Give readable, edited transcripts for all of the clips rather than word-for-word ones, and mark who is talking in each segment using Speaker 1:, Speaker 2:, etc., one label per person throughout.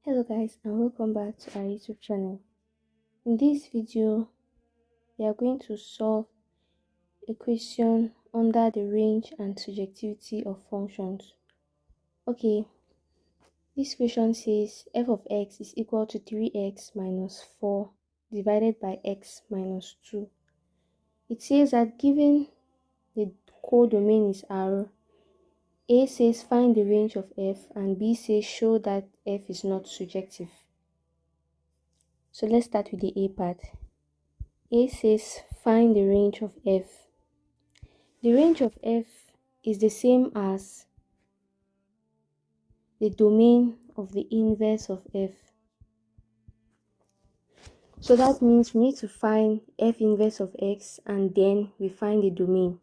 Speaker 1: Hello guys, and welcome back to our YouTube channel. In this video, we are going to solve a question under the range and surjectivity of functions. Okay, this question says f of x is equal to 3x minus 4 divided by x minus 2. It says that given the codomain is R, A says find the range of f and B says show that f is not surjective. So let's start with the A part. A says find the range of f. The range of f is the same as the domain of the inverse of f. So that means we need to find f inverse of x and then we find the domain.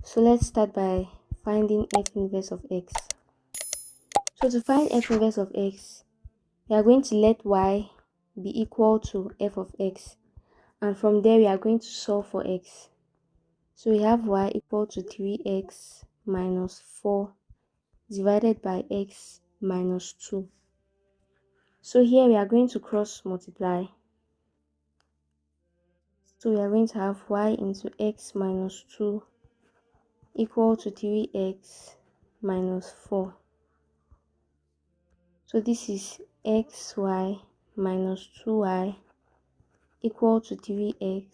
Speaker 1: So let's start by finding f inverse of x. So to find f inverse of x, we are going to let y be equal to f of x. And from there we are going to solve for x. So we have y equal to 3x minus 4 divided by x minus 2. So here we are going to cross multiply. So we are going to have y into x minus 2 equal to 3x minus 4. So this is xy minus 2y equal to 3x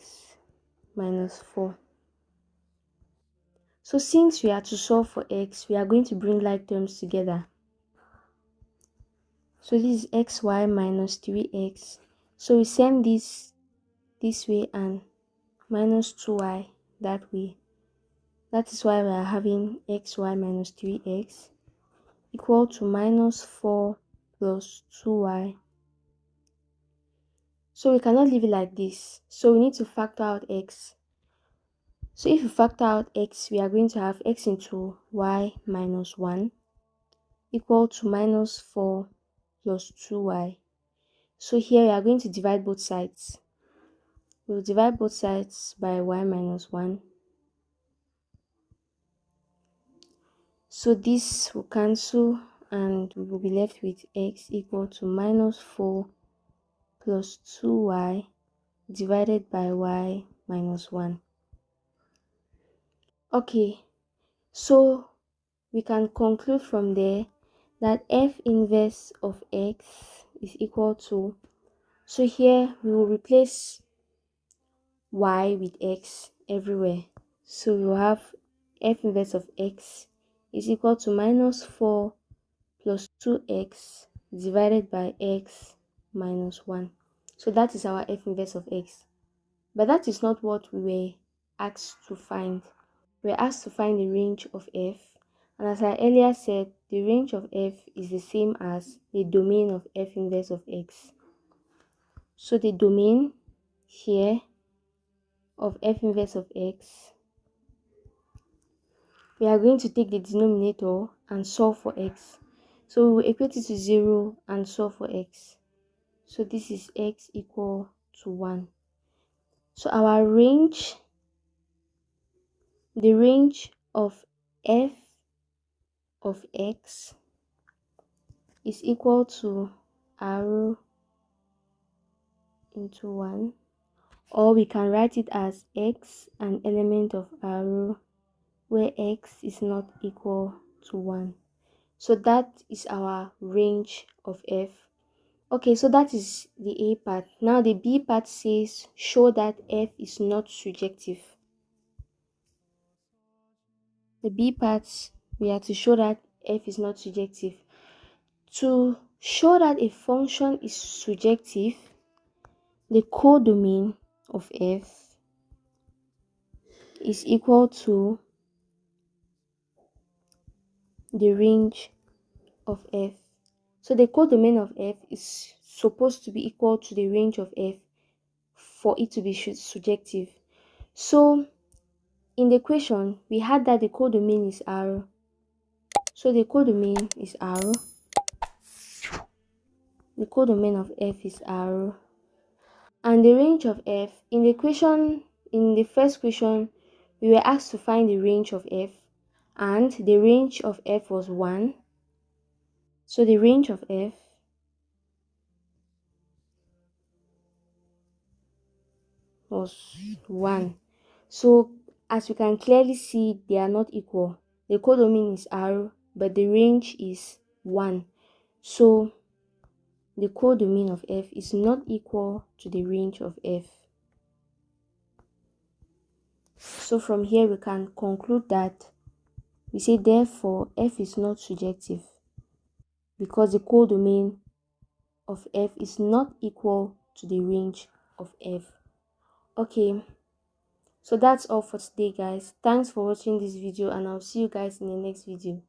Speaker 1: minus 4. So since we are to solve for x, we are going to bring like terms together. So this is xy minus 3x. So we send this way and minus 2y that way. That is why we are having xy minus 3x equal to minus 4 plus 2y. So we cannot leave it like this. So we need to factor out x. So if we factor out x, we are going to have x into y minus 1 equal to minus 4 plus 2y. So here we are going to divide both sides. We'll divide both sides by y minus 1. So this will cancel and we will be left with x equal to minus 4 plus 2y divided by y minus 1. Okay, so we can conclude from there that f inverse of x is equal to, so here we will replace y with x everywhere. So we will have f inverse of x is equal to minus 4 plus 2x divided by x minus 1. So that is our f inverse of x. But that is not what we were asked to find. We were asked to find the range of f. And as I earlier said, the range of f is the same as the domain of f inverse of x. So the domain here of f inverse of x, we are going to take the denominator and solve for x. So we will equate it to 0 and solve for x. So this is x equal to 1. So our range, the range of f of x is equal to r into 1, or we can write it as x an element of r where x is not equal to 1. So that is our range of f. Okay, so that is the A part. Now the B part says show that f is not surjective. The B part, we have to show that f is not surjective. To show that a function is surjective, the codomain of f is equal to the range of f. So the codomain of f is supposed to be equal to the range of f for it to be surjective. So in the equation, we had that the codomain is R. So the codomain is R. The codomain of f is R. And the range of f, in the equation, in the first question, we were asked to find the range of f. And the range of f was 1. So the range of f us 1. So as we can clearly see, they are not equal. The codomain is R, but the range is 1. So the codomain of F is not equal to the range of F. So from here we can conclude that we say therefore F is not surjective because the codomain of F is not equal to the range of F. Okay, so that's all for today, guys. Thanks for watching this video, and I'll see you guys in the next video.